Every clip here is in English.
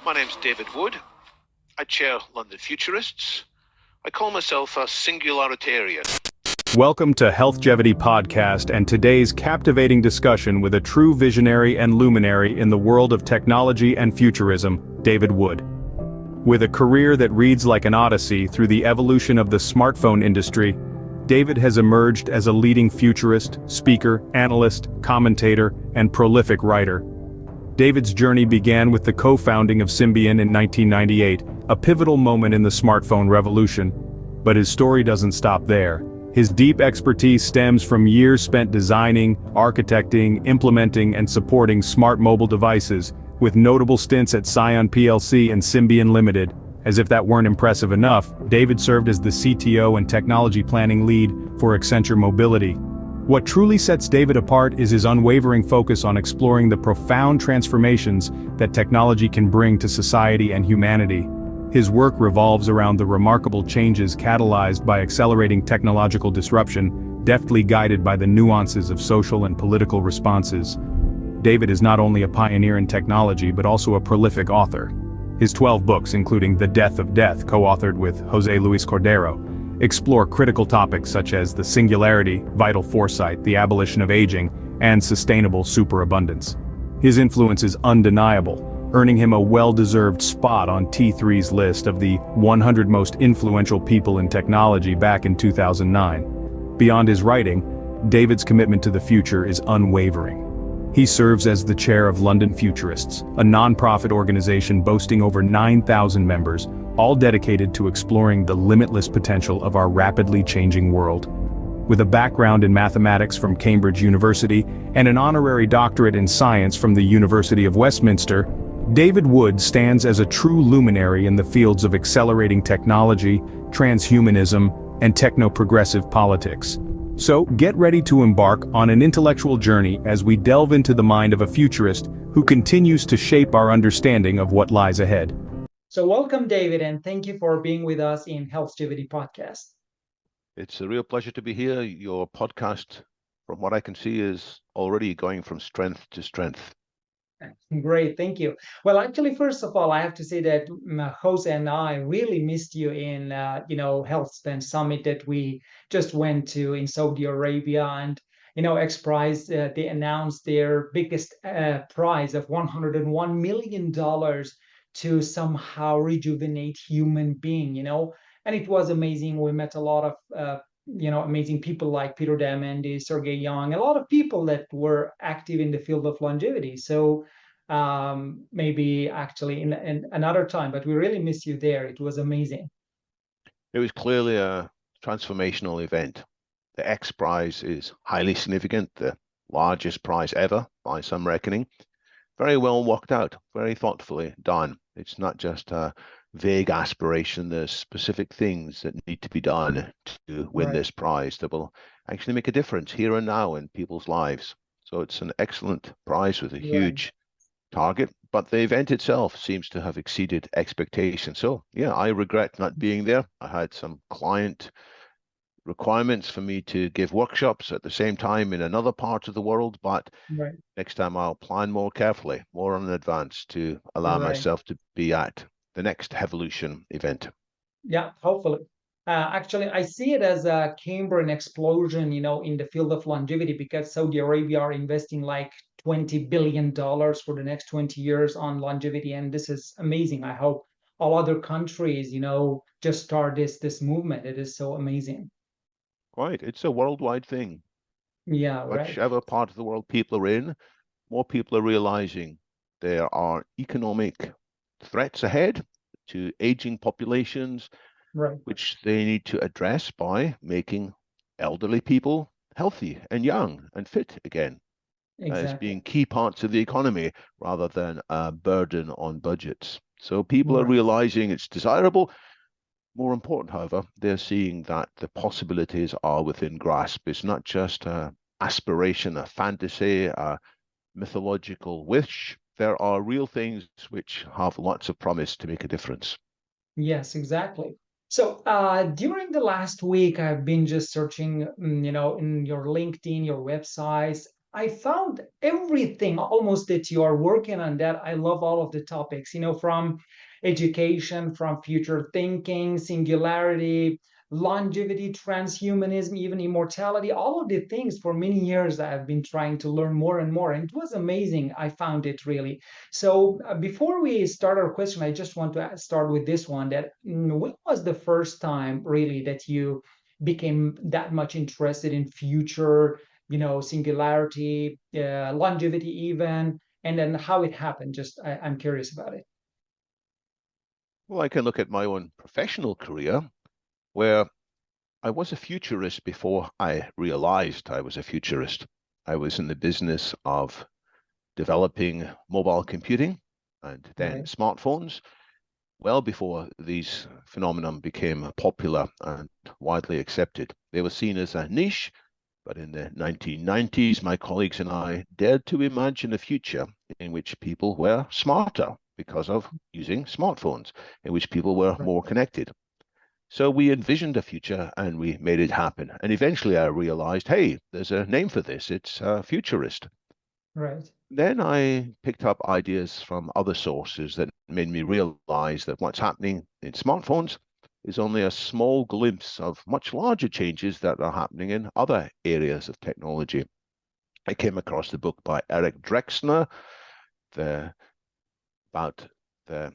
My name's David Wood. I chair London Futurists. I call myself a singularitarian. Welcome to HealthGevity podcast and today's captivating discussion with a true visionary and luminary in the world of technology and futurism, David Wood. With a career that reads like an odyssey through the evolution of the smartphone industry, David has emerged as a leading futurist, speaker, analyst, commentator, and prolific writer. David's journey began with the co-founding of Symbian in 1998, a pivotal moment in the smartphone revolution. But his story doesn't stop there. His deep expertise stems from years spent designing, architecting, implementing, and supporting smart mobile devices, with notable stints at Scion plc and Symbian Limited. As if that weren't impressive enough, David served as the CTO and technology planning lead for Accenture Mobility. What truly sets David apart is his unwavering focus on exploring the profound transformations that technology can bring to society and humanity. His work revolves around the remarkable changes catalyzed by accelerating technological disruption, deftly guided by the nuances of social and political responses. David is not only a pioneer in technology but also a prolific author. His 12 books, including The Death of Death, co-authored with José Luis Cordero, explore critical topics such as the singularity, vital foresight, the abolition of aging, and sustainable superabundance. His influence is undeniable, earning him a well-deserved spot on T3's list of the 100 most influential people in technology back in 2009. Beyond his writing, David's commitment to the future is unwavering. He serves as the chair of London Futurists, a non-profit organization boasting over 9,000 members, all dedicated to exploring the limitless potential of our rapidly changing world. With a background in mathematics from Cambridge University and an honorary doctorate in science from the University of Westminster, David Wood stands as a true luminary in the fields of accelerating technology, transhumanism, and techno-progressive politics. So, get ready to embark on an intellectual journey as we delve into the mind of a futurist who continues to shape our understanding of what lies ahead. So welcome, David, and thank you for being with us in HealthGevity podcast. It's a real pleasure to be here. Your podcast, from what I can see, is already going from strength to strength. Great, thank you. Well, actually, first of all, I have to say that Jose and I really missed you in, HealthSpan Summit that we just went to in Saudi Arabia, and X Prize they announced their biggest prize of $101 million to somehow rejuvenate human being. And it was amazing. We met a lot of amazing people like Peter Diamandis, Sergey Young, a lot of people that were active in the field of longevity. So maybe actually in another time, but we really miss you there. It was amazing. It was clearly a transformational event. The X Prize is highly significant, the largest prize ever by some reckoning. Very well worked out, very thoughtfully done. It's not just a vague aspiration. There's specific things that need to be done to win this prize that will actually make a difference here and now in people's lives. So it's an excellent prize with a huge target, but the event itself seems to have exceeded expectations. So yeah, I regret not being there. I had some client requirements for me to give workshops at the same time in another part of the world, but next time I'll plan more carefully, more in advance, to allow myself to be at the next Evolution event. Yeah, hopefully. Actually, I see it as a Cambrian explosion, in the field of longevity, because Saudi Arabia are investing like $20 billion for the next 20 years on longevity, and this is amazing. I hope all other countries, just start this movement. It is so amazing. Right, it's a worldwide thing. Yeah, Whichever part of the world people are in, more people are realizing there are economic threats ahead to aging populations, which they need to address by making elderly people healthy and young and fit again as being key parts of the economy rather than a burden on budgets. So people are realizing it's desirable. More important, however, they're seeing that the possibilities are within grasp. It's not just an aspiration, a fantasy, a mythological wish. There are real things which have lots of promise to make a difference. Yes, exactly. So during the last week, I've been just searching, in your LinkedIn, your websites. I found everything almost that you are working on that. I love all of the topics, from education, from future thinking, singularity, longevity, transhumanism, even immortality, all of the things for many years I've been trying to learn more and more. And it was amazing. I found it really. So before we start our question, I just want to start with this one that when was the first time really that you became that much interested in future, singularity, longevity even, and then how it happened? Just I'm curious about it. Well, I can look at my own professional career where I was a futurist before I realized I was a futurist. I was in the business of developing mobile computing and then Right. smartphones well before these phenomenon became popular and widely accepted. They were seen as a niche, but in the 1990s, my colleagues and I dared to imagine a future in which people were smarter because of using smartphones, in which people were Right. more connected. So we envisioned a future and we made it happen. And eventually I realized, hey, there's a name for this. It's futurist. Right. Then I picked up ideas from other sources that made me realize that what's happening in smartphones is only a small glimpse of much larger changes that are happening in other areas of technology. I came across the book by Eric Drexner, the, about the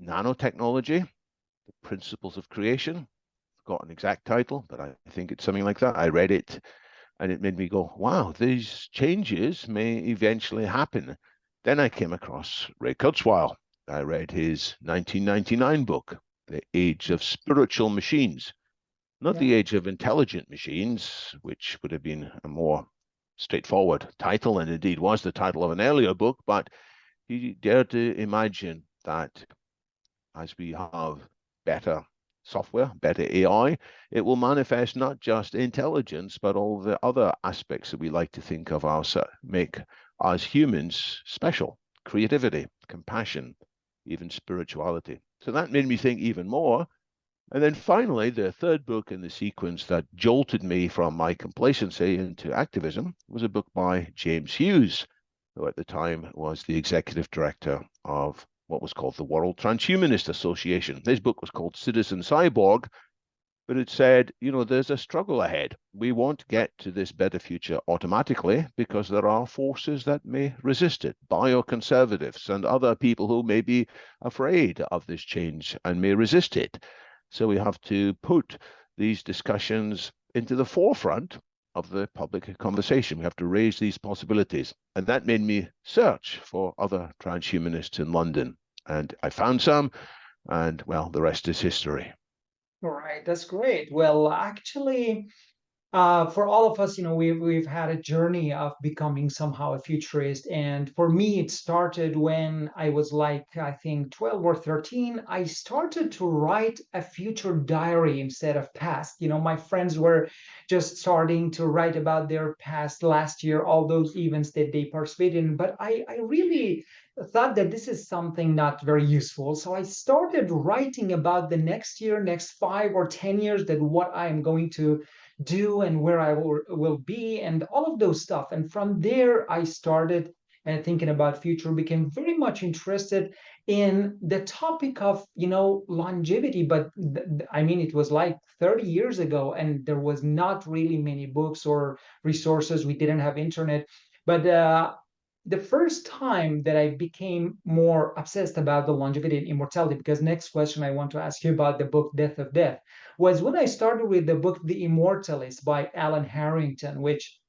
nanotechnology, the principles of creation. Got an exact title, but I think it's something like that. I read it and it made me go, wow, these changes may eventually happen. Then I came across Ray Kurzweil. I read his 1999 book, The Age of Spiritual Machines, not Yeah. the Age of Intelligent Machines, which would have been a more straightforward title, and indeed was the title of an earlier book, but he dared to imagine that as we have better software, better AI, it will manifest not just intelligence, but all the other aspects that we like to think of ourselves, make us humans special, creativity, compassion, even spirituality. So that made me think even more. And then finally, the third book in the sequence that jolted me from my complacency into activism was a book by James Hughes, who at the time was the executive director of what was called the World Transhumanist Association. His book was called Citizen Cyborg, but it said, there's a struggle ahead. We won't get to this better future automatically because there are forces that may resist it, bioconservatives and other people who may be afraid of this change and may resist it. So we have to put these discussions into the forefront of the public conversation. We have to raise these possibilities. And that made me search for other transhumanists in London. And I found some, and well, the rest is history. All right. That's great. Well, actually, for all of us, we've had a journey of becoming somehow a futurist. And for me, it started when I was like, I think 12 or 13. I started to write a future diary instead of past. My friends were just starting to write about their past last year, all those events that they participated in. But I really thought that this is something not very useful. So I started writing about the next year, next 5 or 10 years, that what I am going to do and where I will be and all of those stuff. And from there, I started thinking about future, became very much interested in the topic of, longevity. But I mean, it was like 30 years ago, and there was not really many books or resources. We didn't have internet. But the first time that I became more obsessed about the longevity and immortality, because next question I want to ask you about the book Death of Death, was when I started with the book The Immortalist by Alan Harrington, which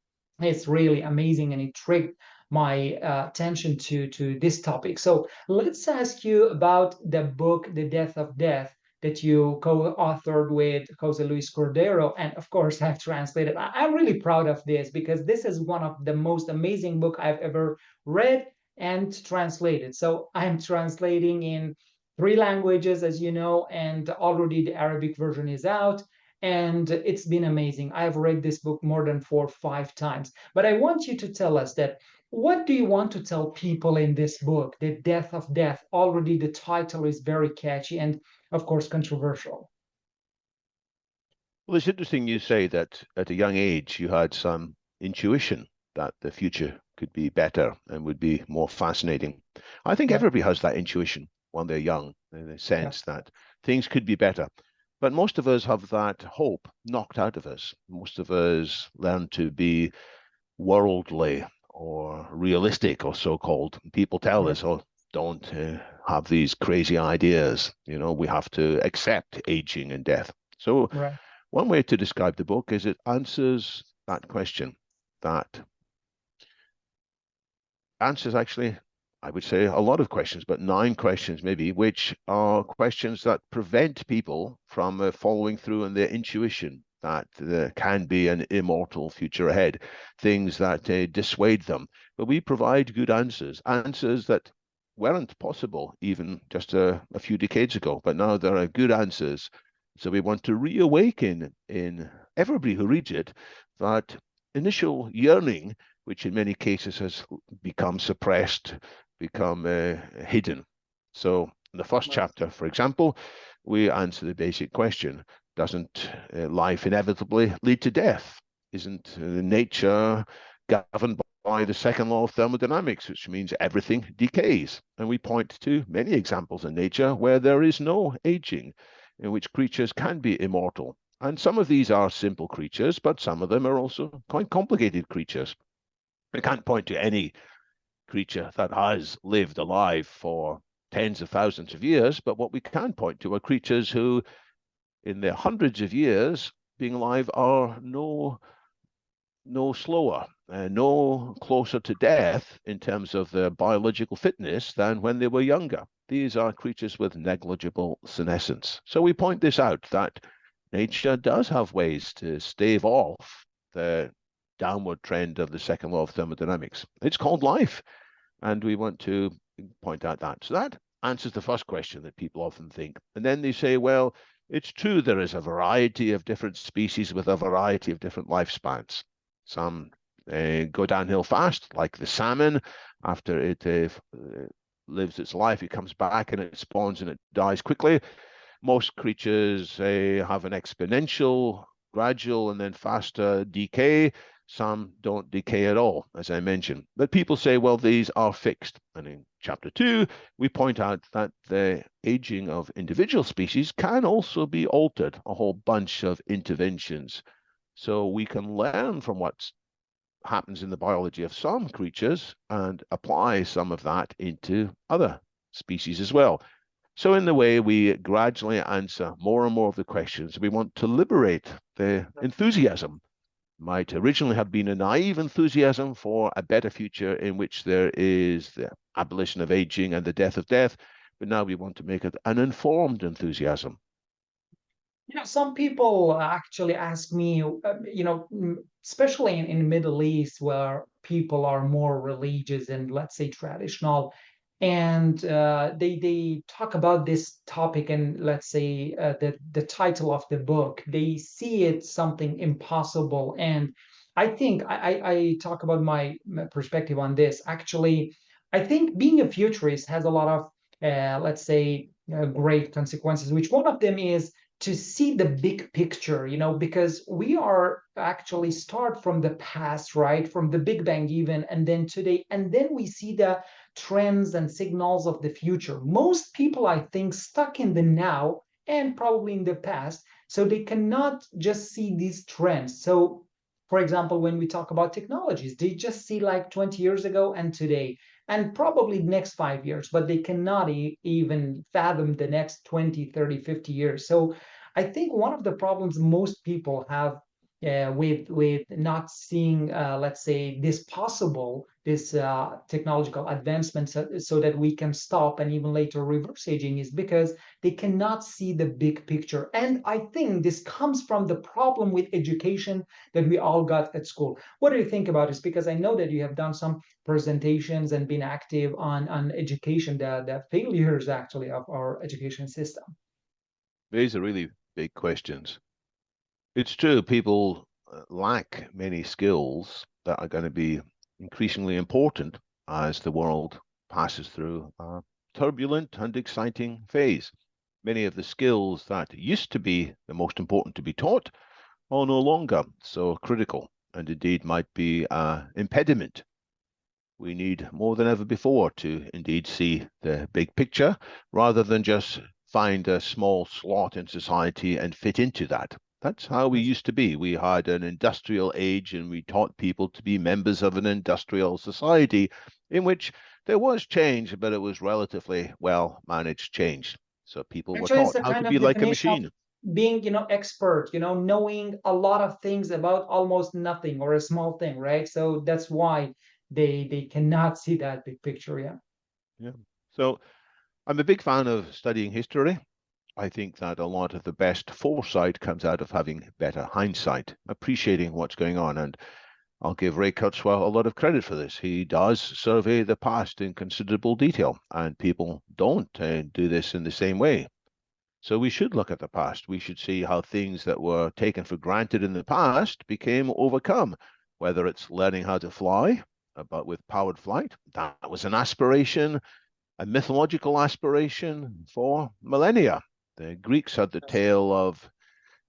is really amazing, and it triggered my attention to this topic. So let's ask you about the book The Death of Death that you co-authored with Jose Luis Cordero, and of course have translated. I'm really proud of this because this is one of the most amazing book I've ever read and translated. So I'm translating in 3 languages, as you know, and already the Arabic version is out. And it's been amazing. I've read this book more than 4 or 5 times. But I want you to tell us that what do you want to tell people in this book, The Death of Death? Already the title is very catchy and, of course, controversial. Well, it's interesting you say that at a young age you had some intuition that the future could be better and would be more fascinating. I think Yeah. everybody has that intuition when they're young, in the Yeah. sense that things could be better. But most of us have that hope knocked out of us. Most of us learn to be worldly or realistic or so-called. People tell Right. us, oh, don't have these crazy ideas. You know, we have to accept aging and death. So Right. one way to describe the book is it answers that question, that answers actually, I would say, a lot of questions, but 9 questions maybe, which are questions that prevent people from following through on their intuition that there can be an immortal future ahead, things that dissuade them. But we provide good answers, answers that weren't possible even just a few decades ago, but now there are good answers. So we want to reawaken in everybody who reads it that initial yearning, which in many cases has become suppressed, become hidden. So in the first Right. chapter, for example, we answer the basic question: doesn't life inevitably lead to death? Isn't nature governed by the second law of thermodynamics, which means everything decays? And we point to many examples in nature where there is no aging, in which creatures can be immortal. And some of these are simple creatures, but some of them are also quite complicated creatures. We can't point to any creature that has lived alive for tens of thousands of years, but what we can point to are creatures who, in their hundreds of years being alive, are no slower, no closer to death in terms of their biological fitness than when they were younger. These are creatures with negligible senescence. So we point this out, that nature does have ways to stave off the downward trend of the second law of thermodynamics. It's called life, and we want to point out that. So that answers the first question that people often think. And then they say, well, it's true there is a variety of different species with a variety of different lifespans. Some go downhill fast, like the salmon. After it lives its life, it comes back and it spawns and it dies quickly. Most creatures have an exponential, gradual, and then faster decay. Some don't decay at all, as I mentioned. But people say, well, these are fixed. And in chapter 2, we point out that the aging of individual species can also be altered, a whole bunch of interventions. So we can learn from what happens in the biology of some creatures and apply some of that into other species as well. So in the way we gradually answer more and more of the questions, we want to liberate the enthusiasm. Might originally have been a naive enthusiasm for a better future in which there is the abolition of aging and the death of death, but now we want to make it an informed enthusiasm. Some people actually ask me, especially in Middle East where people are more religious and let's say traditional, and they talk about this topic and let's say the title of the book, they see it something impossible. And I think I talk about my perspective on this. Actually, I think being a futurist has a lot of let's say great consequences, which one of them is to see the big picture, because we are actually start from the past, right? From the Big Bang even, and then today, and then we see the trends and signals of the future. Most people, I think, stuck in the now and probably in the past, so they cannot just see these trends. So, for example, when we talk about technologies, they just see like 20 years ago and today and probably the next 5 years, but they cannot even fathom the next 20, 30, 50 years. So I think one of the problems most people have with not seeing, let's say, this possible, this technological advancement, so that we can stop and even later reverse aging, is because they cannot see the big picture. And I think this comes from the problem with education that we all got at school. What do you think about this? Because I know that you have done some presentations and been active on education, the failures actually of our education system. These are really big questions. It's true, people lack many skills that are going to be increasingly important as the world passes through a turbulent and exciting phase. Many of the skills that used to be the most important to be taught are no longer so critical. and indeed might be an impediment. We need more than ever before to indeed see the big picture rather than just find a small slot in society and fit into that. That's how we used to be. We had an industrial age and we taught people to be members of an industrial society in which there was change, but it was relatively well managed change. So people were Actually, it's taught a how to kind be of like a definition of machine. being, expert, knowing a lot of things about almost nothing or a small thing, right? So that's why they cannot see that big picture. Yeah. Yeah. So I'm a big fan of studying history. I think that a lot of the best foresight comes out of having better hindsight, appreciating what's going on. And I'll give Ray Kurzweil a lot of credit for this. He does survey the past in considerable detail, and people don't do this in the same way. So we should look at the past. We should see how things that were taken for granted in the past became overcome, whether it's learning how to fly, but with powered flight. That was an aspiration, a mythological aspiration for millennia. The Greeks had the tale of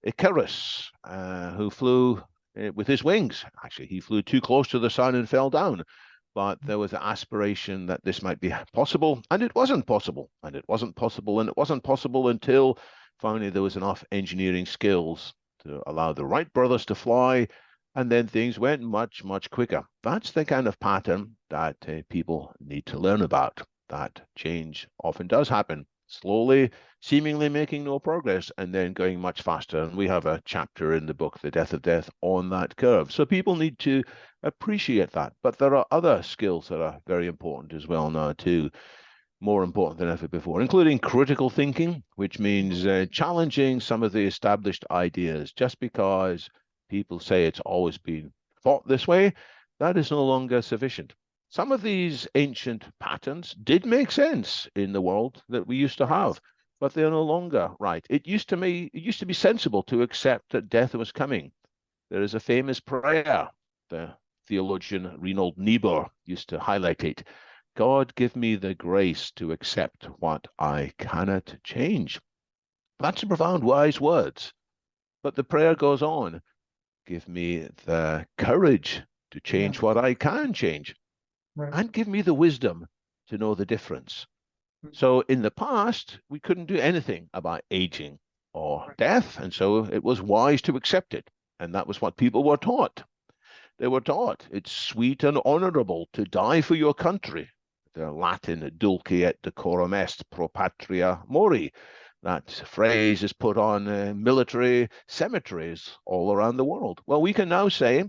Icarus, who flew with his wings. Actually, he flew too close to the sun and fell down. But there was an aspiration that this might be possible, and it wasn't possible, and it wasn't possible, and it wasn't possible until finally there was enough engineering skills to allow the Wright brothers to fly, and then things went much, much quicker. That's the kind of pattern that people need to learn about. That change often does happen slowly, seemingly making no progress, and then going much faster. And we have a chapter in the book, The Death of Death, on that curve. So people need to appreciate that. But there are other skills that are very important as well now, too, more important than ever before, including critical thinking, which means challenging some of the established ideas. Just because people say it's always been thought this way, that is no longer sufficient. Some of these ancient patterns did make sense in the world that we used to have, but they're no longer right. It used to be sensible to accept that death was coming. There is a famous prayer. The theologian Reinhold Niebuhr used to highlight it. God, give me the grace to accept what I cannot change. That's a profound, wise words. But the prayer goes on. Give me the courage to Yeah. change what I can change, Right. and give me the wisdom to know the difference. Mm. So in the past, we couldn't do anything about aging or Right. death, and so it was wise to accept it. And that was what people were taught. They were taught it's sweet and honorable to die for your country. The Latin dulce et decorum est pro patria mori. That phrase is put on military cemeteries all around the world. Well, we can now say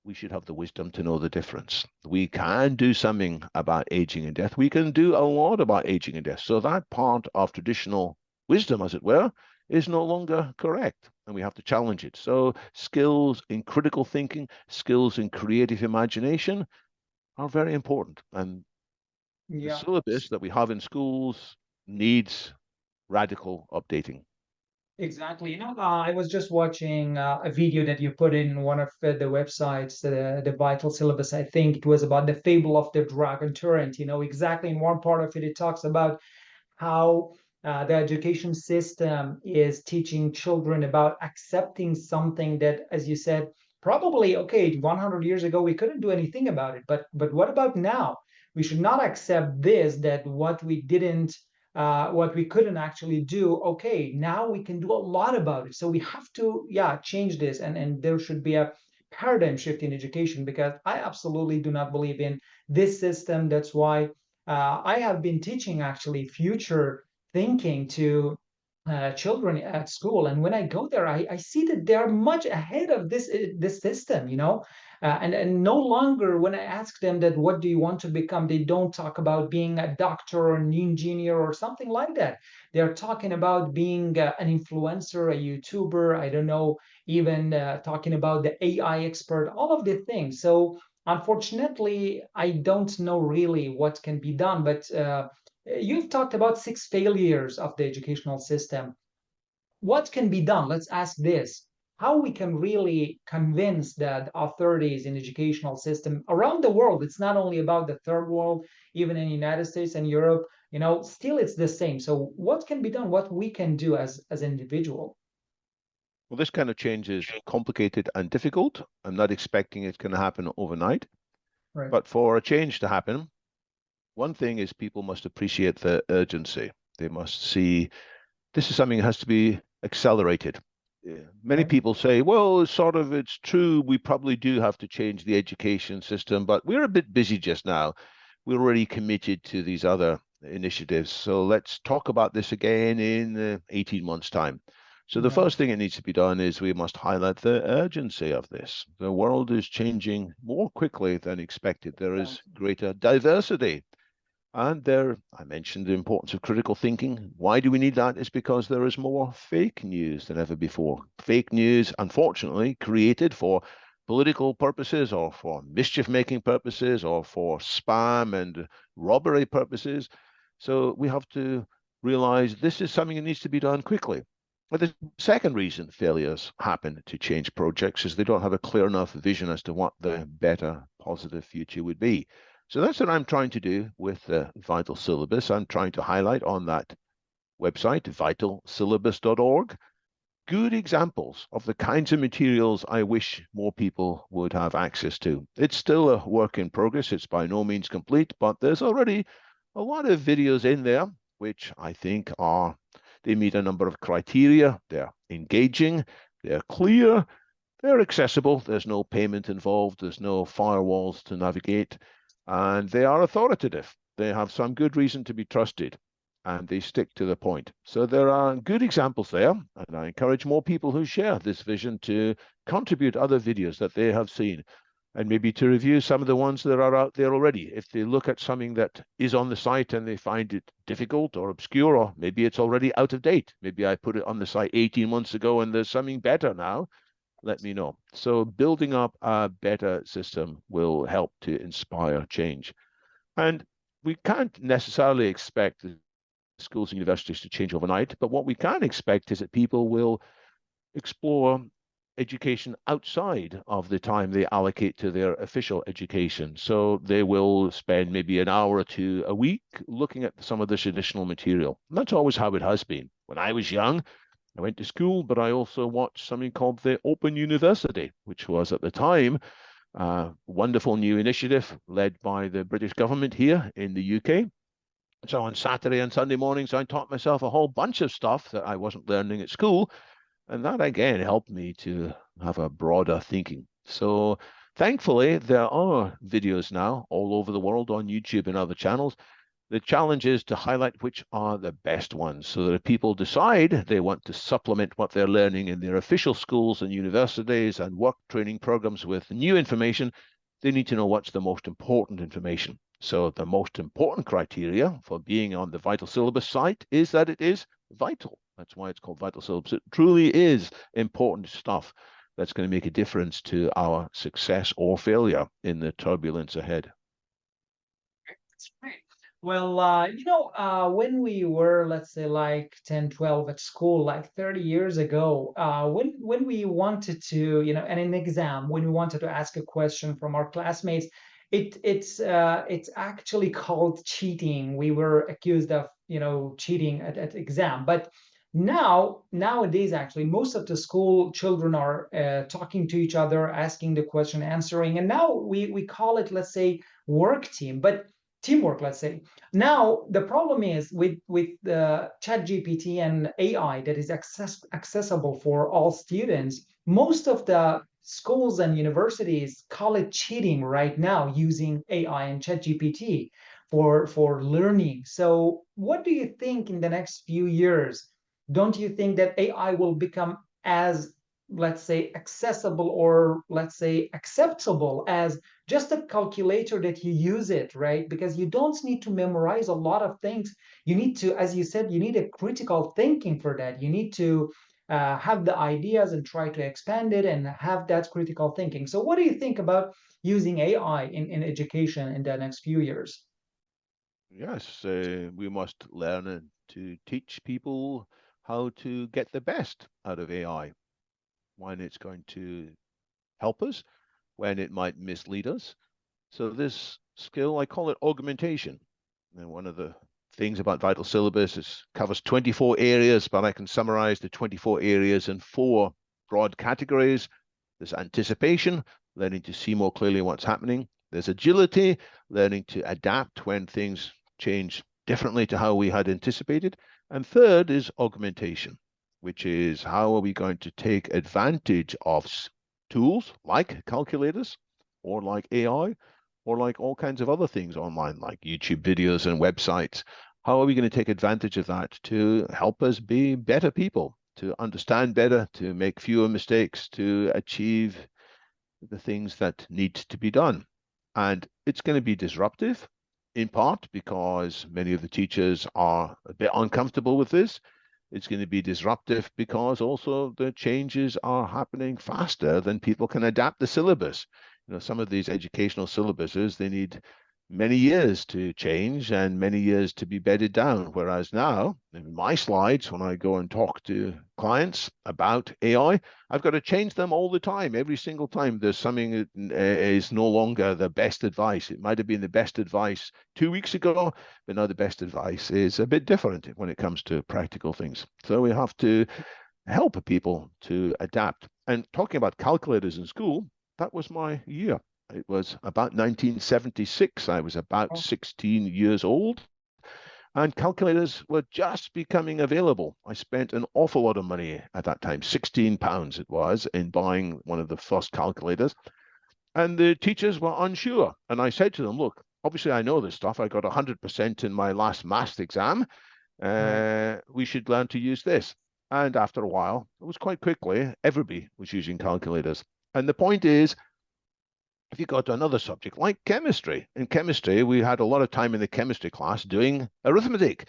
we should have the wisdom to know the difference. We can do something about aging and death. We can do a lot about aging and death. So that part of traditional wisdom, as it were, is no longer correct, and we have to challenge it. So skills in critical thinking, skills in creative imagination are very important. And the Yeah. syllabus that we have in schools needs radical updating. Exactly. I was just watching a video that you put in one of the websites, the Vital Syllabus. I think it was about the fable of the dragon turret. Exactly in one part of it, it talks about how the education system is teaching children about accepting something that, as you said, probably, okay, 100 years ago, we couldn't do anything about it. But what about now? We should not accept this, that what we couldn't actually do, okay, now we can do a lot about it. So we have to, yeah, change this. And there should be a paradigm shift in education, because I absolutely do not believe in this system. That's why I have been teaching actually future thinking to children at school, and when I go there, I see that they are much ahead of this system, and no longer when I ask them that what do you want to become, they don't talk about being a doctor or an engineer or something like that. They are talking about being an influencer, a YouTuber, I don't know, even talking about the AI expert, all of the things. So unfortunately, I don't know really what can be done, but you've talked about 6 failures of the educational system. What can be done? Let's ask this. How we can really convince that authorities in educational system around the world, it's not only about the third world, even in the United States and Europe, still it's the same. So what can be done? What we can do as individual? Well, this kind of change is complicated and difficult. I'm not expecting it's going to happen overnight, Right. but for a change to happen, one thing is people must appreciate the urgency. They must see this is something that has to be accelerated. Yeah. Many Right. people say, well, sort of, it's true, we probably do have to change the education system, but we're a bit busy just now. We're already committed to these other initiatives. So let's talk about this again in 18 months' time. So the Right. first thing that needs to be done is we must highlight the urgency of this. The world is changing more quickly than expected. There is greater diversity. And there, I mentioned the importance of critical thinking. Why do we need that? It's because there is more fake news than ever before. Fake news, unfortunately, created for political purposes or for mischief-making purposes or for spam and robbery purposes. So we have to realize this is something that needs to be done quickly. But the second reason failures happen to change projects is they don't have a clear enough vision as to what the better positive future would be. So that's what I'm trying to do with the Vital Syllabus. I'm trying to highlight on that website, vitalsyllabus.org, good examples of the kinds of materials I wish more people would have access to. It's still a work in progress. It's by no means complete, but there's already a lot of videos in there, which I think they meet a number of criteria. They're engaging, they're clear, they're accessible. There's no payment involved. There's no firewalls to navigate. And they are authoritative. They have some good reason to be trusted and they stick to the point. So there are good examples there. And I encourage more people who share this vision to contribute other videos that they have seen and maybe to review some of the ones that are out there already. If they look at something that is on the site and they find it difficult or obscure, or maybe it's already out of date. Maybe I put it on the site 18 months ago and there's something better now, let me know. So building up a better system will help to inspire change. And we can't necessarily expect the schools and universities to change overnight, but what we can expect is that people will explore education outside of the time they allocate to their official education. So they will spend maybe an hour or two a week looking at some of this additional material. And that's always how it has been. When I was young, I went to school, but I also watched something called the Open University, which was at the time a wonderful new initiative led by the British government here in the UK. So on Saturday and Sunday mornings, I taught myself a whole bunch of stuff that I wasn't learning at school. And that again helped me to have a broader thinking. So thankfully, there are videos now all over the world on YouTube and other channels. The challenge is to highlight which are the best ones so that if people decide they want to supplement what they're learning in their official schools and universities and work training programs with new information, they need to know what's the most important information. So the most important criteria for being on the Vital Syllabus site is that it is vital. That's why it's called Vital Syllabus. It truly is important stuff that's going to make a difference to our success or failure in the turbulence ahead. That's great. Well, when we were, let's say, like 10, 12 at school, like 30 years ago, when we wanted to, and in an exam, when we wanted to ask a question from our classmates, it's actually called cheating. We were accused of, cheating at exam. But nowadays, actually, most of the school children are talking to each other, asking the question, answering, and now we call it, let's say, work team. But teamwork, let's say. Now the problem is with the chat gpt and ai that is accessible for all students. Most of the schools and universities call it cheating right now, using ai and chat gpt for learning. So what do you think in the next few years? Don't you think that ai will become as, let's say, accessible, or let's say acceptable as just a calculator that you use it, right? Because you don't need to memorize a lot of things. You need to, as you said, you need a critical thinking for that. You need to have the ideas and try to expand it and have that critical thinking. So what do you think about using ai in education in the next few years? Yes, we must learn to teach people how to get the best out of AI, when it's going to help us, when it might mislead us. So this skill, I call it augmentation. And one of the things about Vital Syllabus is covers 24 areas, but I can summarize the 24 areas in 4 broad categories. There's anticipation, learning to see more clearly what's happening. There's agility, learning to adapt when things change differently to how we had anticipated. And third is augmentation, which is how are we going to take advantage of tools like calculators or like AI or like all kinds of other things online, like YouTube videos and websites. How are we going to take advantage of that to help us be better people, to understand better, to make fewer mistakes, to achieve the things that need to be done? And it's going to be disruptive, in part because many of the teachers are a bit uncomfortable with this. It's going to be disruptive because also the changes are happening faster than people can adapt the syllabus. Some of these educational syllabuses, they need many years to change and many years to be bedded down. Whereas now, in my slides, when I go and talk to clients about AI, I've got to change them all the time. Every single time there's something that is no longer the best advice. It might have been the best advice 2 weeks ago, but now the best advice is a bit different when it comes to practical things. So we have to help people to adapt. And talking about calculators in school, that was my year. It was about 1976. I was about 16 years old, and calculators were just becoming available. I spent an awful lot of money at that time, £16 it was, in buying one of the first calculators. And the teachers were unsure. And I said to them, look, obviously I know this stuff. I got 100% in my last maths exam. We should learn to use this. And after a while, it was quite quickly, everybody was using calculators. And the point is, if you go to another subject like chemistry, in chemistry, we had a lot of time in the chemistry class doing arithmetic.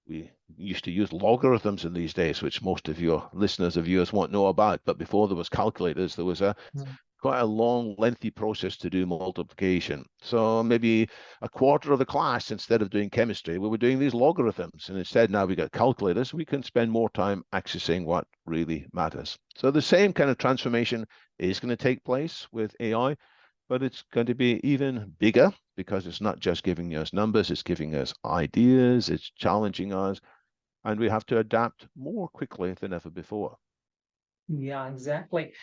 We used to use logarithms in these days, which most of your listeners of yours won't know about. But before there was calculators, there was quite a long, lengthy process to do multiplication. So maybe a quarter of the class, instead of doing chemistry, we were doing these logarithms. And instead, now we got calculators, we can spend more time accessing what really matters. So the same kind of transformation is going to take place with AI, but it's going to be even bigger because it's not just giving us numbers, it's giving us ideas, it's challenging us, and we have to adapt more quickly than ever before. Yeah, exactly.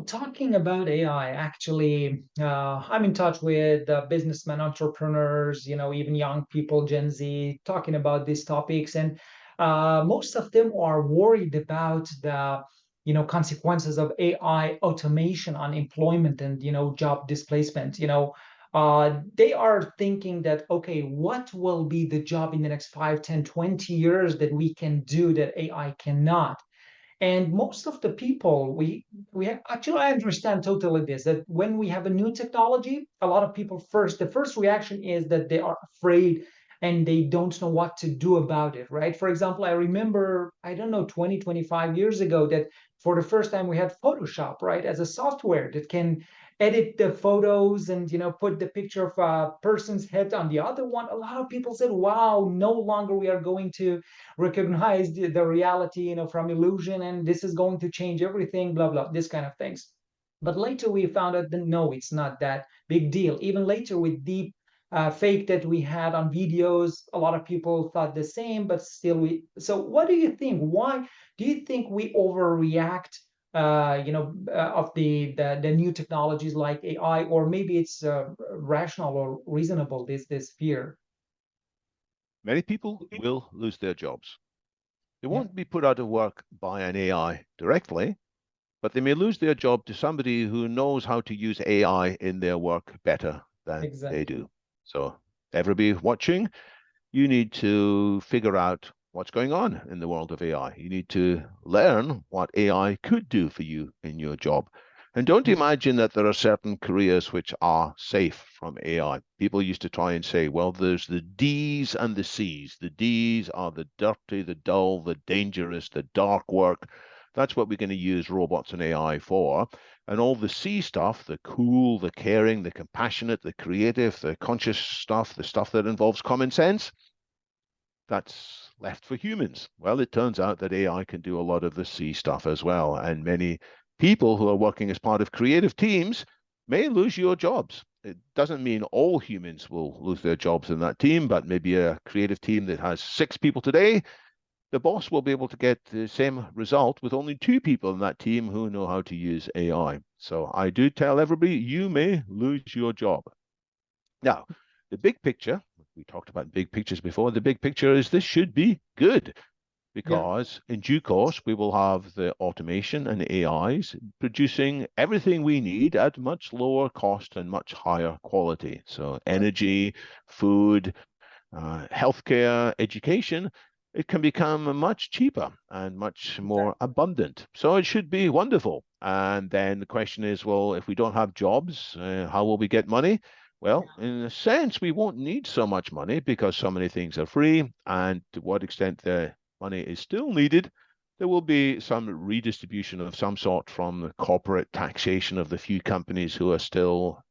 Talking about AI, actually, I'm in touch with businessmen, entrepreneurs, even young people, Gen Z, talking about these topics. And most of them are worried about the, consequences of AI automation on employment and, job displacement. They are thinking that, okay, what will be the job in the next 5, 10, 20 years that we can do that AI cannot? And most of the people, actually, I understand totally this, that when we have a new technology, a lot of people the first reaction is that they are afraid and they don't know what to do about it, right? For example, I remember, I don't know, 20, 25 years ago, that for the first time we had Photoshop, right, as a software that can edit the photos and, put the picture of a person's head on the other one. A lot of people said, wow, no longer we are going to recognize the reality, from illusion, and this is going to change everything, blah blah, this kind of things. But later we found out that no, it's not that big deal. Even later with deep fake that we had on videos, a lot of people thought the same, but still so what do you think? Why do you think we overreact of the new technologies like AI? Or maybe it's rational or reasonable, this fear? Many people will lose their jobs. They Yeah, won't be put out of work by an AI directly, but they may lose their job to somebody who knows how to use AI in their work better than they exactly. do. So everybody watching, you need to figure out what's going on in the world of AI. You need to learn what AI could do for you in your job. And don't imagine that there are certain careers which are safe from AI. People used to try and say, well, there's the D's and the C's. The D's are the dirty, the dull, the dangerous, the dark work. That's what we're going to use robots and AI for. And all the C stuff, the cool, the caring, the compassionate, the creative, the conscious stuff, the stuff that involves common sense, that's left for humans. Well, it turns out that AI can do a lot of the C stuff as well. And many people who are working as part of creative teams may lose your jobs. It doesn't mean all humans will lose their jobs in that team, but maybe a creative team that has 6 people today the boss will be able to get the same result with only two people in that team who know how to use AI. So I do tell everybody, you may lose your job. Now, the big picture, we talked about big pictures before, the big picture is this should be good Yeah. because in due course we will have the automation and AIs producing everything we need at much lower cost and much higher quality. So energy, food, healthcare, education, it can become much cheaper and much more Exactly. abundant. So it should be wonderful. And then the question is, well, if we don't have jobs, how will we get money? Well, in a sense, we won't need so much money because so many things are free. And to what extent the money is still needed, there will be some redistribution of some sort from the corporate taxation of the few companies who are still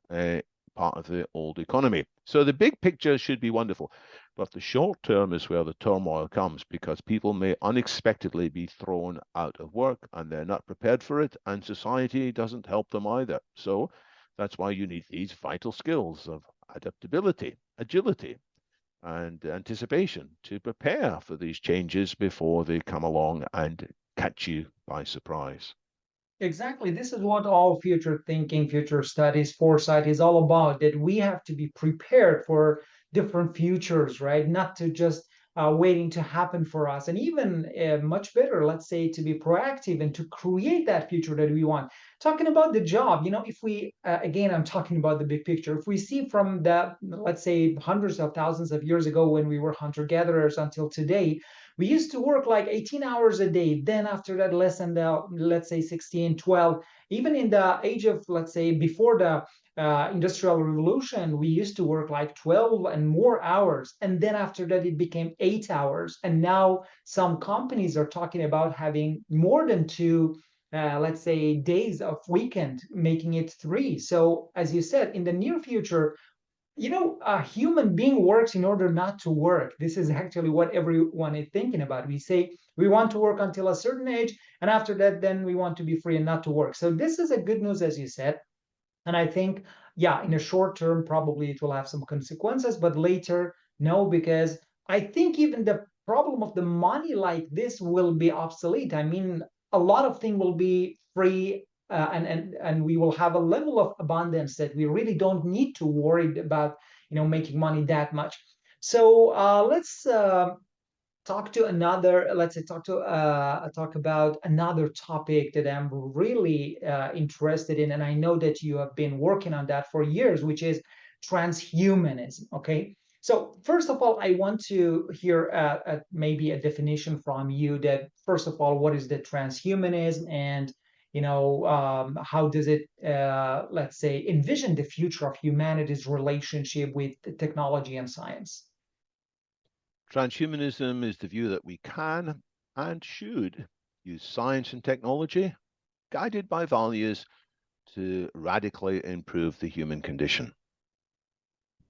part of the old economy. So the big picture should be wonderful. But the short term is where the turmoil comes because people may unexpectedly be thrown out of work and they're not prepared for it, and society doesn't help them either. So that's why you need these vital skills of adaptability, agility, and anticipation to prepare for these changes before they come along and catch you by surprise. Exactly. This is what all future thinking, future studies, foresight is all about, that we have to be prepared for different futures, right? Not to just waiting to happen for us. And even much better, let's say, to be proactive and to create that future that we want. Talking about the job, if we, again, I'm talking about the big picture. If we see from the, let's say, hundreds of thousands of years ago when we were hunter-gatherers until today, we used to work like 18 hours a day. Then after that, less than the, let's say, 16, 12. Even in the age of, let's say, before the industrial revolution, we used to work like 12 and more hours. And then after that, it became 8 hours. And now some companies are talking about having more than two, let's say, days of weekend, making it three. So as you said, in the near future, a human being works in order not to work. This is actually what everyone is thinking about. We say we want to work until a certain age, and after that, then we want to be free and not to work. So this is a good news, as you said. And I think, yeah, in a short term, probably it will have some consequences, but later, no, because I think even the problem of the money like this will be obsolete. I mean, a lot of things will be free, and we will have a level of abundance that we really don't need to worry about, making money that much. So let's let's say talk about another topic that I'm really interested in, and I know that you have been working on that for years, which is transhumanism. Okay, so first of all, I want to hear maybe a definition from you. That first of all, what is the transhumanism, and how does it, let's say, envision the future of humanity's relationship with technology and science? Transhumanism is the view that we can and should use science and technology, guided by values, to radically improve the human condition.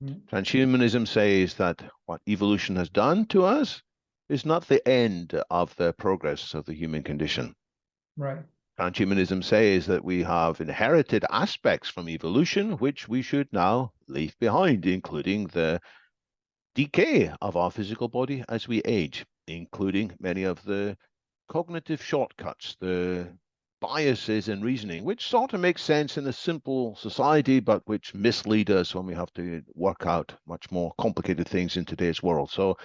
Mhm. Transhumanism says that what evolution has done to us is not the end of the progress of the human condition. Right. Transhumanism says that we have inherited aspects from evolution which we should now leave behind, including the decay of our physical body as we age, including many of the cognitive shortcuts, the biases in reasoning, which sort of makes sense in a simple society, but which mislead us when we have to work out much more complicated things in today's world. So,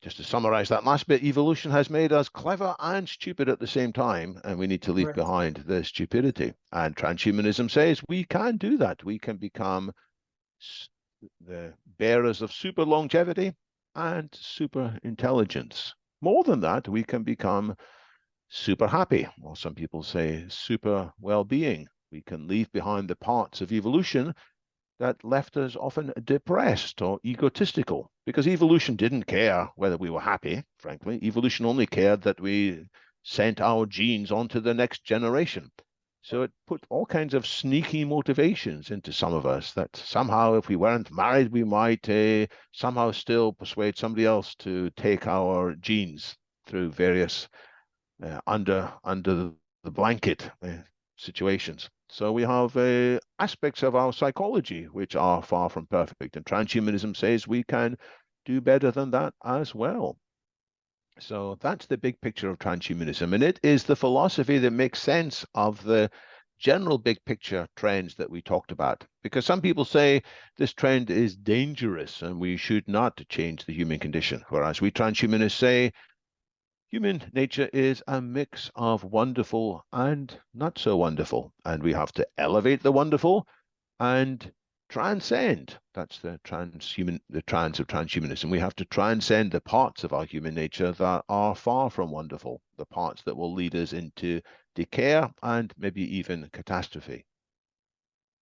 just to summarize that last bit, evolution has made us clever and stupid at the same time, and we need to leave Right. behind the stupidity. And transhumanism says we can do that. We can become the bearers of super longevity and super intelligence. More than that, we can become super happy, or some people say super well being. We can leave behind the parts of evolution that left us often depressed or egotistical, because evolution didn't care whether we were happy, frankly. Evolution only cared that we sent our genes on to the next generation. So it put all kinds of sneaky motivations into some of us that somehow, if we weren't married, we might somehow still persuade somebody else to take our genes through various under the blanket situations. So we have aspects of our psychology which are far from perfect, and transhumanism says we can do better than that as well. So that's the big picture of transhumanism. And it is the philosophy that makes sense of the general big picture trends that we talked about. Because some people say this trend is dangerous and we should not change the human condition. Whereas we transhumanists say human nature is a mix of wonderful and not so wonderful. And we have to elevate the wonderful and transcend. That's the trans of transhumanism. We have to transcend the parts of our human nature that are far from wonderful, the parts that will lead us into decay and maybe even catastrophe.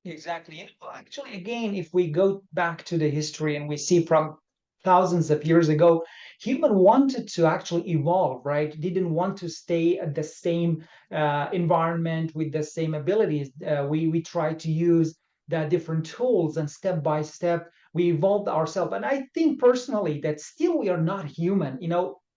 Exactly. Actually, again, if we go back to the history and we see from thousands of years ago, human wanted to actually evolve, right? Didn't want to stay at the same environment with the same abilities. We try to use the different tools, and step by step we evolved ourselves. And I think personally that still we are not human.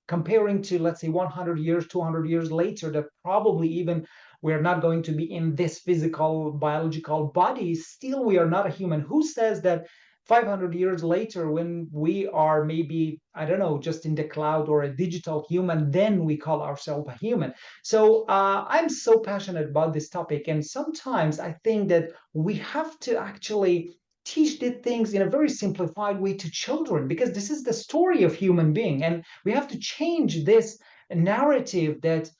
Comparing to, let's say, 100 years, 200 years later, that probably even we're not going to be in this physical biological body, still we are not a human. Who says that 500 years later, when we are maybe, I don't know, just in the cloud or a digital human, then we call ourselves a human? So I'm so passionate about this topic, and sometimes I think that we have to actually teach the things in a very simplified way to children, because this is the story of human being, and we have to change this narrative that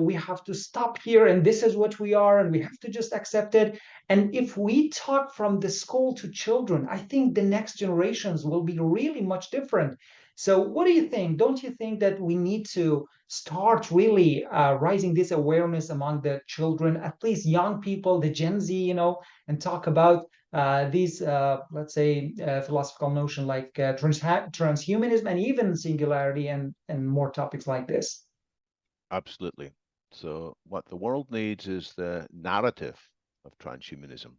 we have to stop here and this is what we are and we have to just accept it. And if we talk from the school to children, I think the next generations will be really much different. So what do you think? Don't you think that we need to start really raising this awareness among the children, at least young people, the Gen Z, and talk about these, let's say, philosophical notion like transhumanism and even singularity, and more topics like this? Absolutely. So what the world needs is the narrative of transhumanism.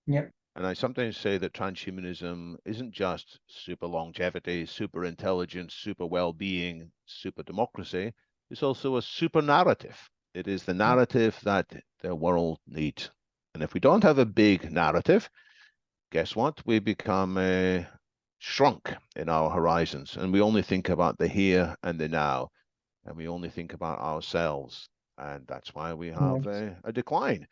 Yeah. And I sometimes say that transhumanism isn't just super longevity, super intelligence, super well-being, super democracy. It's also a super narrative. It is the narrative that the world needs. And if we don't have a big narrative, guess what? We become shrunk in our horizons, and we only think about the here and the now, and we only think about ourselves. And that's why we Yeah. have a decline.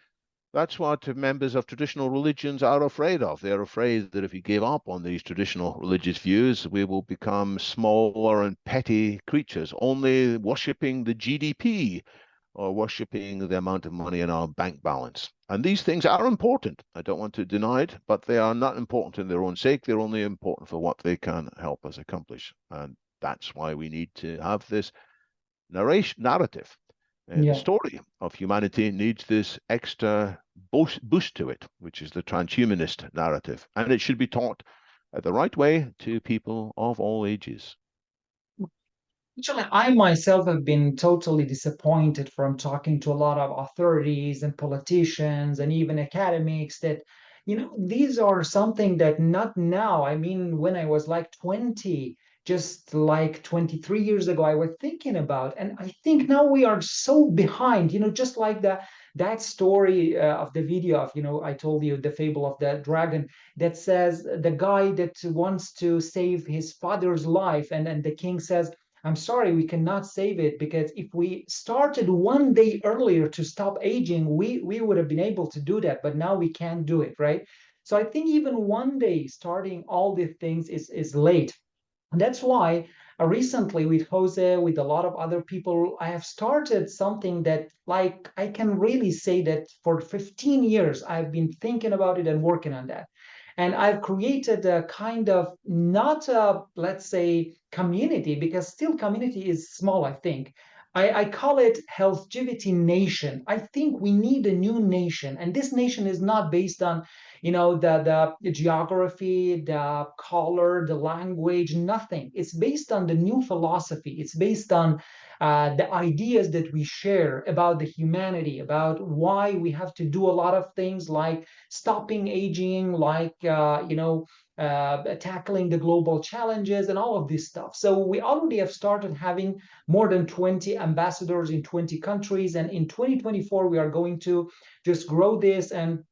That's what members of traditional religions are afraid of. They're afraid that if we give up on these traditional religious views, we will become smaller and petty creatures, only worshipping the GDP or worshipping the amount of money in our bank balance. And these things are important. I don't want to deny it, but they are not important in their own sake. They're only important for what they can help us accomplish. And that's why we need to have this narrative. The Yeah. story of humanity needs this extra boost to it, which is the transhumanist narrative. And it should be taught the right way to people of all ages. Actually, I myself have been totally disappointed from talking to a lot of authorities and politicians and even academics that, these are something that not now. I mean, when I was like 20, just like 23 years ago, I was thinking about. And I think now we are so behind, just like that story of the video of, I told you the fable of the dragon that says the guy that wants to save his father's life, and the king says, I'm sorry, we cannot save it, because if we started one day earlier to stop aging, we would have been able to do that, but now we can't do it, right? So I think even one day starting all these things is late. And that's why recently with Jose, with a lot of other people, I have started something that, like, I can really say that for 15 years, I've been thinking about it and working on that. And I've created a kind of, not a, let's say, community, because still community is small, I think. I call it HealthGevity Nation. I think we need a new nation. And this nation is not based on the geography, the color, the language, nothing. It's based on the new philosophy. It's based on the ideas that we share about the humanity, about why we have to do a lot of things like stopping aging, like tackling the global challenges and all of this stuff. So we already have started having more than 20 ambassadors in 20 countries, and in 2024 we are going to just grow this. And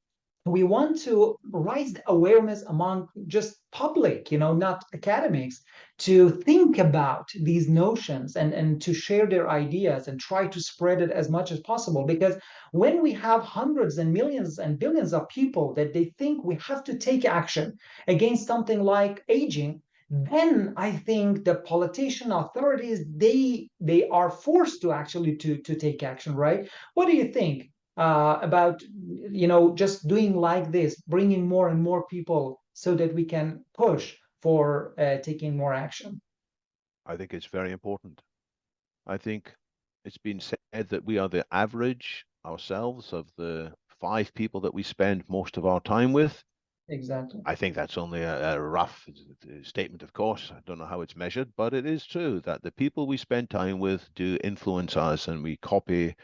we want to raise the awareness among just public, not academics, to think about these notions and to share their ideas and try to spread it as much as possible. Because when we have hundreds and millions and billions of people that they think we have to take action against something like aging, then I think the politician authorities, they are forced to actually to take action, right? What do you think about just doing like this, bringing more and more people so that we can push for taking more action? I think it's very important. I think it's been said that we are the average ourselves of the 5 people that we spend most of our time with. Exactly. I think that's only a rough statement, of course. I don't know how it's measured, but it is true that the people we spend time with do influence us, and we copy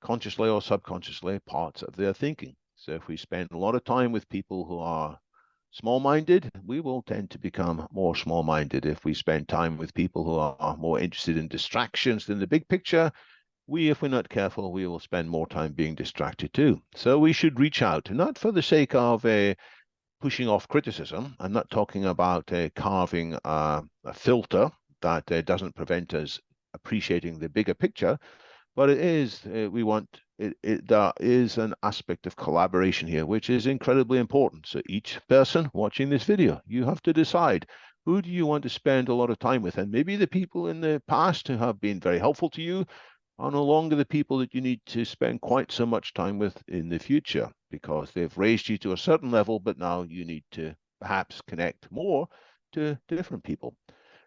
consciously or subconsciously parts of their thinking. So if we spend a lot of time with people who are small-minded, we will tend to become more small-minded. If we spend time with people who are more interested in distractions than the big picture, if we're not careful, we will spend more time being distracted too. So we should reach out, not for the sake of pushing off criticism. I'm not talking about carving a filter that doesn't prevent us appreciating the bigger picture, but it is, we want, there is an aspect of collaboration here, which is incredibly important. So each person watching this video, you have to decide, who do you want to spend a lot of time with? And maybe the people in the past who have been very helpful to you are no longer the people that you need to spend quite so much time with in the future, because they've raised you to a certain level, but now you need to perhaps connect more to different people.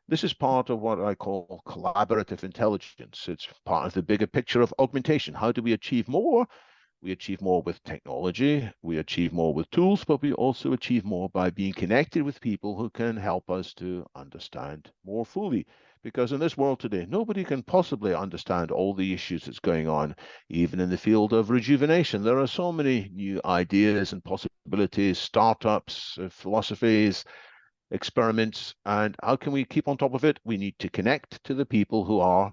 This is part of what I call collaborative intelligence. It's part of the bigger picture of augmentation. How do we achieve more? We achieve more with technology, we achieve more with tools, but we also achieve more by being connected with people who can help us to understand more fully. Because in this world today, nobody can possibly understand all the issues that's going on, even in the field of rejuvenation. There are so many new ideas and possibilities, startups, philosophies, experiments. And how can we keep on top of it? We need to connect to the people who are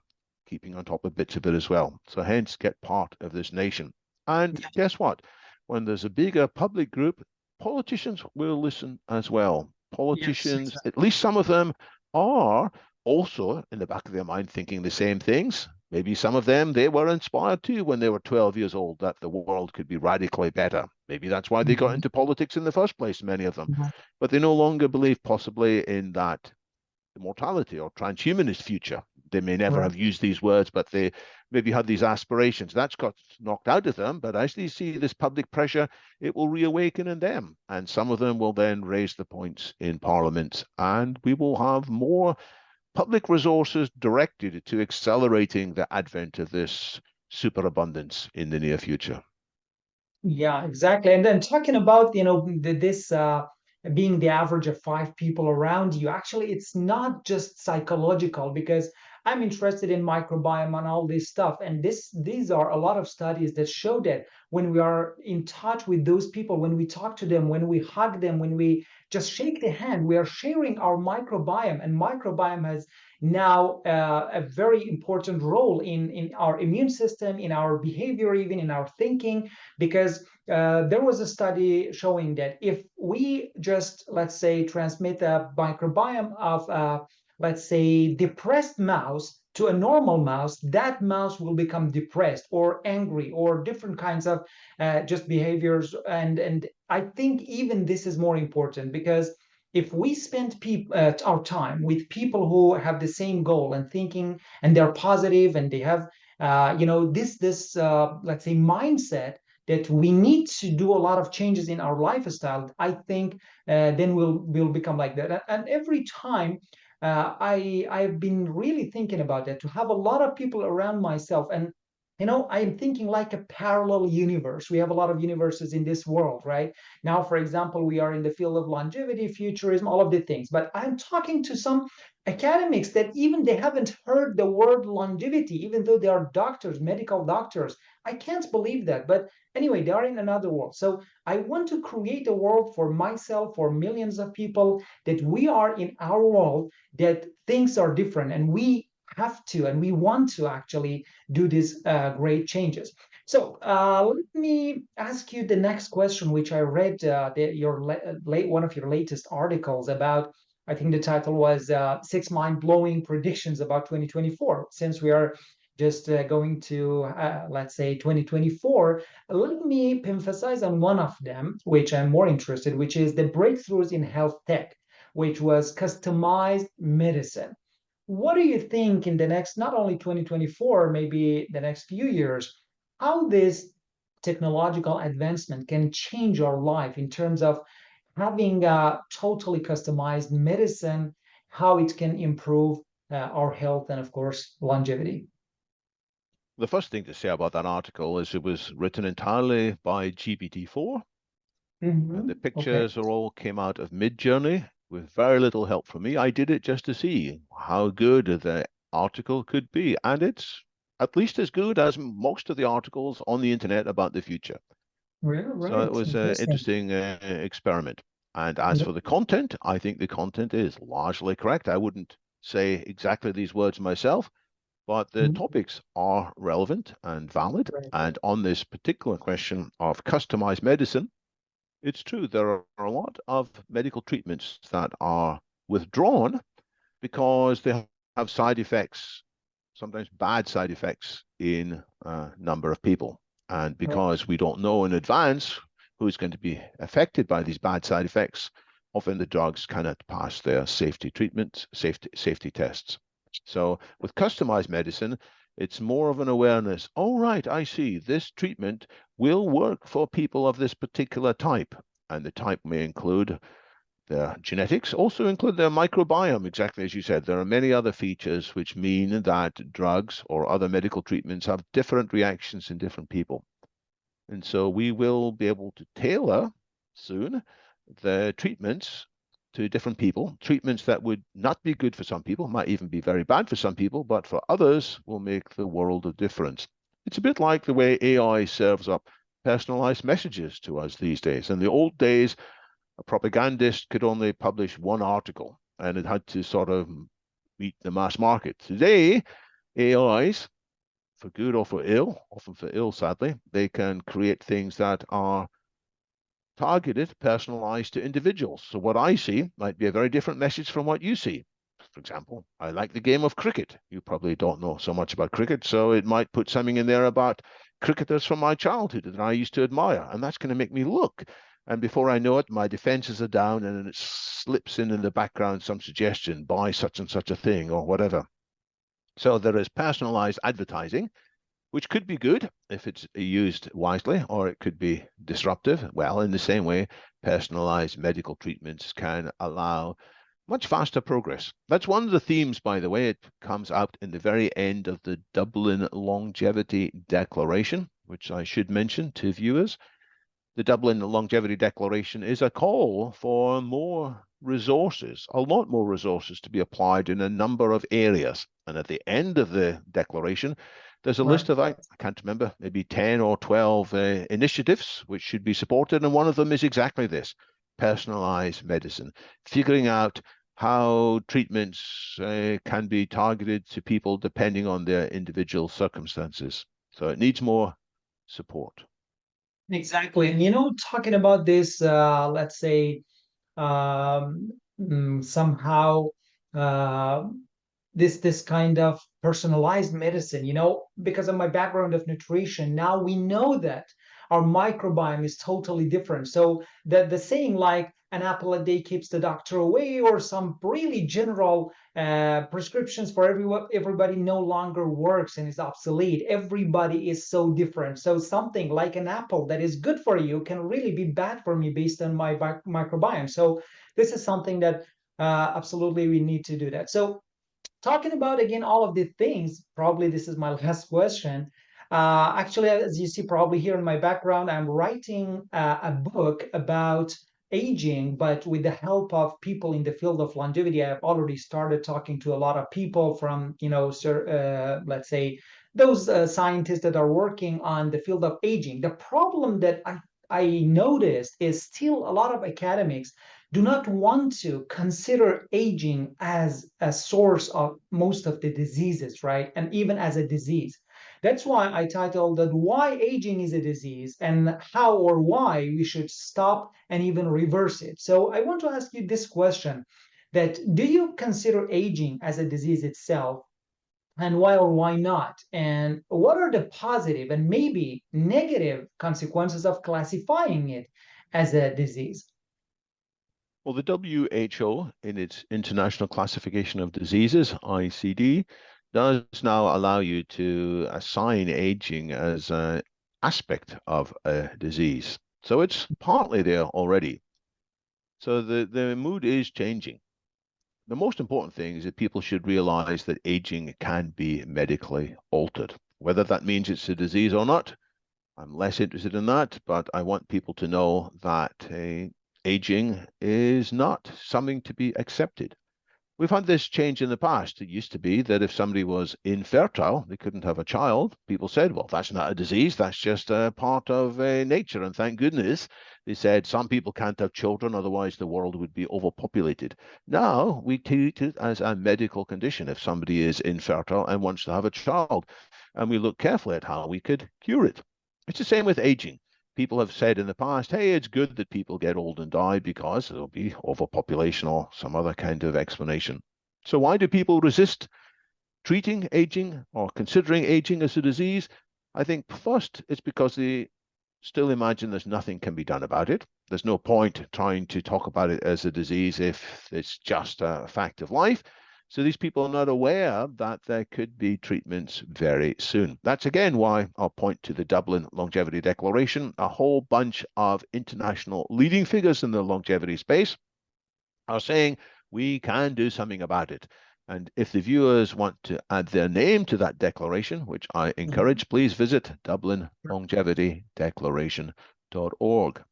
keeping on top of bits of it as well. So hence, get part of this nation. And guess what? When there's a bigger public group, politicians will listen as well. Yes, Politicians, exactly. at least some of them, are also in the back of their mind thinking the same things. Maybe some of them, they were inspired too when they were 12 years old that the world could be radically better. Maybe that's why they got Mhm. into politics in the first place, many of them. But they no longer believe possibly in that immortality or transhumanist future. They may never Right. have used these words, but they maybe had these aspirations. That's got knocked out of them. But as they see this public pressure, it will reawaken in them. And some of them will then raise the points in Parliament. And we will have more public resources directed to accelerating the advent of this superabundance in the near future. Yeah, exactly. And then talking about, this being the average of 5 people around you, actually, it's not just psychological, because I'm interested in microbiome and all this stuff. And these are a lot of studies that show that when we are in touch with those people, when we talk to them, when we hug them, when we just shake the hand, we are sharing our microbiome. And microbiome has now a very important role in our immune system, in our behavior, even in our thinking, because there was a study showing that if we just, let's say, transmit a microbiome of, let's say, depressed mouse to a normal mouse, that mouse will become depressed or angry or different kinds of just behaviors. And I think even this is more important, because if we spend our time with people who have the same goal and thinking, and they're positive, and they have this let's say mindset that we need to do a lot of changes in our lifestyle, I think then we'll become like that. And every time I've been really thinking about that, to have a lot of people around myself. And I'm thinking like a parallel universe. We have a lot of universes in this world, right? Now, for example, we are in the field of longevity, futurism, all of the things. But I'm talking to some academics that even they haven't heard the word longevity, even though they are doctors, medical doctors. I can't believe that. But anyway, they are in another world. So I want to create a world for myself, for millions of people, that we are in our world, that things are different, and we have to, and we want to actually do these great changes. So let me ask you the next question, which I read your late one of your latest articles about. I think the title was Six Mind-Blowing Predictions About 2024. Since we are just going to, let's say, 2024, let me emphasize on one of them, which I'm more interested, which is the breakthroughs in health tech, which was customized medicine. What do you think in the next, not only 2024, maybe the next few years, how this technological advancement can change our life in terms of having a totally customized medicine, how it can improve our health and, of course, longevity? The first thing to say about that article is it was written entirely by GPT-4. The Okay. pictures are all came out of Mid-Journey with very little help from me. I did it just to see how good the article could be, and it's at least as good as most of the articles on the internet about the future. Right, So it right. was an Interesting. interesting experiment. And as for the content, I think the content is largely correct. I wouldn't say exactly these words myself, but the Mhm. topics are relevant and valid. Right. And on this particular question of customized medicine, it's true, there are a lot of medical treatments that are withdrawn because they have side effects, sometimes bad side effects in a number of people. And Right. because we don't know in advance who's going to be affected by these bad side effects, often the drugs cannot pass their safety treatment, safety tests. So with customized medicine, it's more of an awareness. Oh, right, I see. This treatment will work for people of this particular type. And the type may include their genetics, also include their microbiome, exactly as you said. There are many other features which mean that drugs or other medical treatments have different reactions in different people. And so we will be able to tailor soon the treatments to different people. Treatments that would not be good for some people, might even be very bad for some people, but for others will make the world of difference. It's a bit like the way AI serves up personalized messages to us these days. In the old days, a propagandist could only publish one article and it had to sort of meet the mass market. Today, AIs, for good or for ill, often for ill, sadly, they can create things that are targeted, personalized to individuals. So what I see might be a very different message from what you see. For example, I like the game of cricket. You probably don't know so much about cricket, so it might put something in there about cricketers from my childhood that I used to admire, and that's going to make me look. And before I know it, my defenses are down, and it slips in the background some suggestion, buy such and such a thing or whatever. So there is personalized advertising, which could be good if it's used wisely, or it could be disruptive. Well, in the same way, personalized medical treatments can allow much faster progress. That's one of the themes, by the way. It comes out in the very end of the Dublin Longevity Declaration, which I should mention to viewers. The Dublin Longevity Declaration is a call for more resources, a lot more resources to be applied in a number of areas. And at the end of the declaration, there's a Right. list of, I can't remember, maybe 10 or 12 initiatives which should be supported. And one of them is exactly this: personalized medicine, figuring out how treatments can be targeted to people depending on their individual circumstances. So it needs more support. Exactly. And talking about this, let's say, um, somehow uh, this kind of personalized medicine, because of my background of nutrition, now we know that our microbiome is totally different. So the saying like an apple a day keeps the doctor away, or some really general prescriptions for everybody no longer works and is obsolete. Everybody is so different. So something like an apple that is good for you can really be bad for me based on my microbiome. So this is something that absolutely we need to do that. So talking about again all of the things, probably this is my last question. Actually, as you see probably here in my background, I'm writing a book about aging, but with the help of people in the field of longevity. I've already started talking to a lot of people from, let's say, those scientists that are working on the field of aging. The problem that I noticed is still a lot of academics do not want to consider aging as a source of most of the diseases, right? And even as a disease. That's why I titled that Why Aging is a Disease and How or Why We Should Stop and Even Reverse It. So I want to ask you this question, that do you consider aging as a disease itself, and why or why not? And what are the positive and maybe negative consequences of classifying it as a disease? Well, the WHO, in its International Classification of Diseases, ICD, does now allow you to assign aging as an aspect of a disease. So it's partly there already. So the mood is changing. The most important thing is that people should realize that aging can be medically altered. Whether that means it's a disease or not, I'm less interested in that, but I want people to know that aging is not something to be accepted. We've had this change in the past. It used to be that if somebody was infertile, they couldn't have a child. People said, well, that's not a disease. That's just a part of nature. And thank goodness they said some people can't have children, otherwise the world would be overpopulated. Now we treat it as a medical condition if somebody is infertile and wants to have a child. And we look carefully at how we could cure it. It's the same with aging. People have said in the past, hey, it's good that people get old and die because there'll be overpopulation or some other kind of explanation. So why do people resist treating aging or considering aging as a disease? I think first it's because they still imagine there's nothing can be done about it. There's no point trying to talk about it as a disease if it's just a fact of life. So these people are not aware that there could be treatments very soon. That's again why I'll point to the Dublin Longevity Declaration. A whole bunch of international leading figures in the longevity space are saying we can do something about it. And if the viewers want to add their name to that declaration, which I encourage, please visit dublinlongevitydeclaration.org.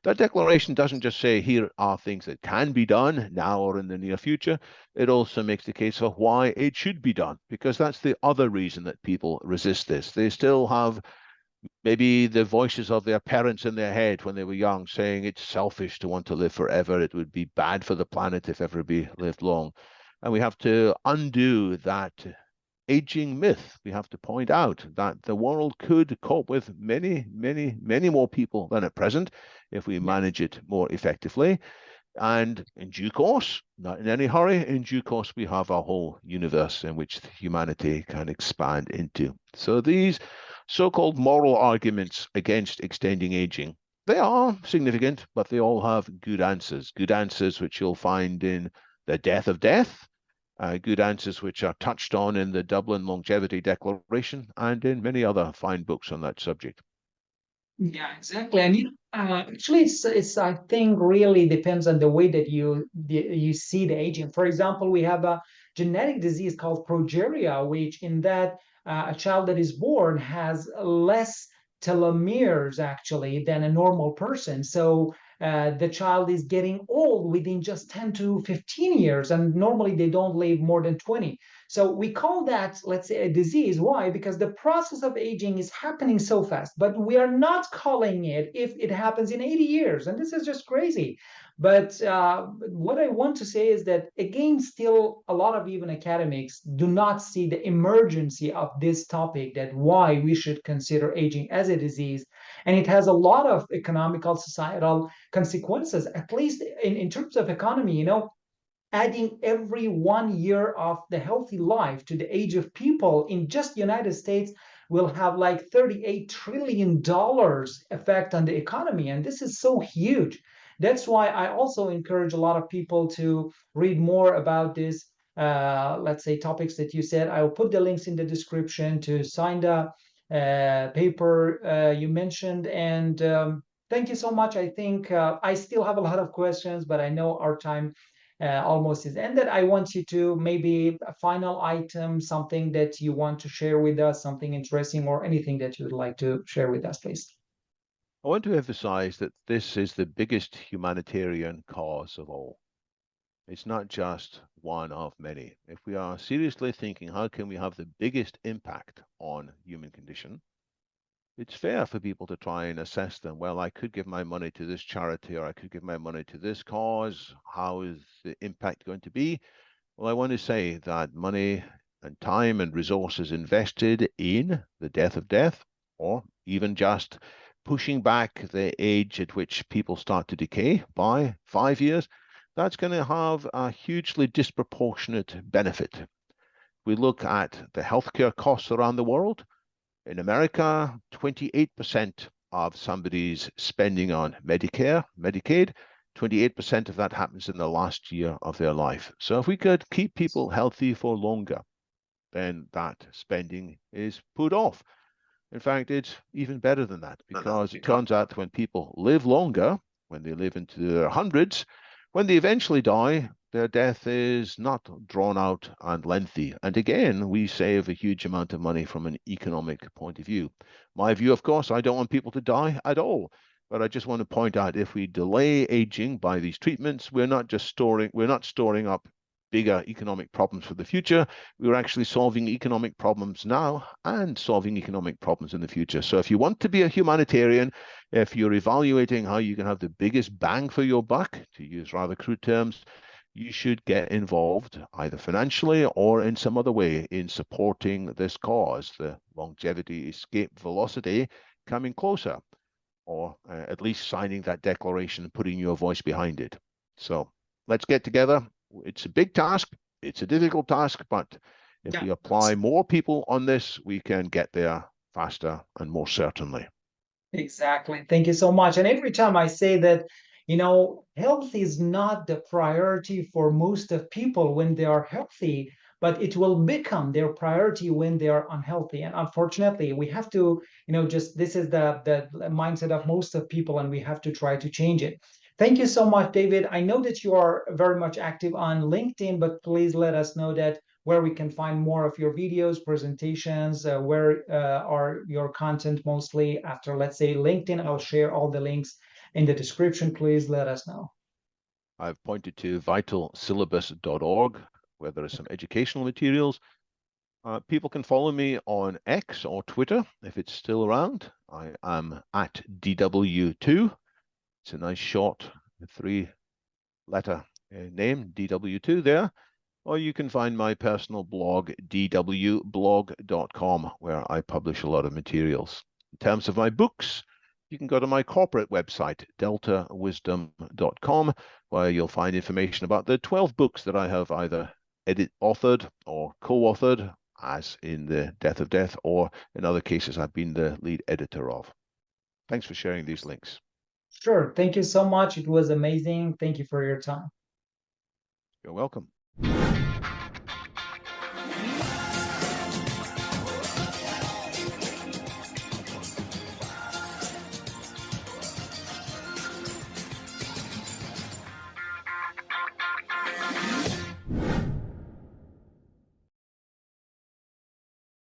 That declaration doesn't just say here are things that can be done now or in the near future. It also makes the case for why it should be done, because that's the other reason that people resist this. They still have maybe the voices of their parents in their head when they were young saying it's selfish to want to live forever. It would be bad for the planet if everybody lived long. And we have to undo that aging myth. We have to point out that the world could cope with many, many, many more people than at present if we manage it more effectively. And in due course, not in any hurry, in due course, we have a whole universe in which humanity can expand into. So these so-called moral arguments against extending aging, they are significant, but they all have good answers which you'll find in The Death of Death, good answers which are touched on in the Dublin Longevity Declaration and in many other fine books on that subject. Yeah, exactly. And actually, it's I think really depends on the way that you see the aging. For example, we have a genetic disease called progeria, which in that a child that is born has less telomeres actually than a normal person. So the child is getting old within just 10 to 15 years, and normally they don't live more than 20. So we call that, let's say, a disease. Why? Because the process of aging is happening so fast, but we are not calling it if it happens in 80 years. And this is just crazy. But what I want to say is that, again, still a lot of even academics do not see the emergency of this topic, that why we should consider aging as a disease. And it has a lot of economical, societal consequences, at least in terms of economy. Adding every 1 year of the healthy life to the age of people in just the United States will have like $38 trillion effect on the economy. And this is so huge. That's why I also encourage a lot of people to read more about this, let's say, topics that you said. I will put the links in the description to sign the paper you mentioned. And thank you so much. I think I still have a lot of questions, but I know our time almost is ended. I want you to maybe a final item, something that you want to share with us, something interesting, or anything that you would like to share with us, please. I want to emphasize that this is the biggest humanitarian cause of all. It's not just one of many. If we are seriously thinking, how can we have the biggest impact on human condition? It's fair for people to try and assess them. Well, I could give my money to this charity or I could give my money to this cause. How is the impact going to be? Well, I want to say that money and time and resources invested in the death of death, or even just pushing back the age at which people start to decay by 5 years, that's going to have a hugely disproportionate benefit. We look at the healthcare costs around the world. In America, 28% of somebody's spending on Medicare, Medicaid, 28% of that happens in the last year of their life. So if we could keep people healthy for longer, then that spending is put off. In fact, it's even better than that, because it turns out that when people live longer, when they live into their hundreds, when they eventually die, their death is not drawn out and lengthy. And again, we save a huge amount of money from an economic point of view. My view, of course, I don't want people to die at all. But I just want to point out, if we delay aging by these treatments, we're not storing up bigger economic problems for the future. We're actually solving economic problems now and solving economic problems in the future. So if you want to be a humanitarian, if you're evaluating how you can have the biggest bang for your buck, to use rather crude terms, you should get involved either financially or in some other way in supporting this cause, the longevity escape velocity coming closer, or at least signing that declaration and putting your voice behind it. So let's get together. It's a big task. It's a difficult task, but if we apply more people on this, we can get there faster and more certainly. Exactly. Thank you so much. And every time I say that, health is not the priority for most of people when they are healthy, but it will become their priority when they are unhealthy. And unfortunately, we have to, just this is the mindset of most of people, and we have to try to change it. Thank you so much, David. I know that you are very much active on LinkedIn, but please let us know that where we can find more of your videos, presentations, where are your content mostly after, let's say, LinkedIn. I'll share all the links in the description. Please let us know. I've pointed to vitalsyllabus.org, where there are some educational materials. People can follow me on X or Twitter if it's still around. I am at DW2. It's a nice short 3-letter name, DW2 there. Or you can find my personal blog, dwblog.com, where I publish a lot of materials. In terms of my books, you can go to my corporate website, deltawisdom.com, where you'll find information about the 12 books that I have either authored or co-authored, as in The Death of Death, or in other cases, I've been the lead editor of. Thanks for sharing these links. Sure. Thank you so much. It was amazing. Thank you for your time. You're welcome.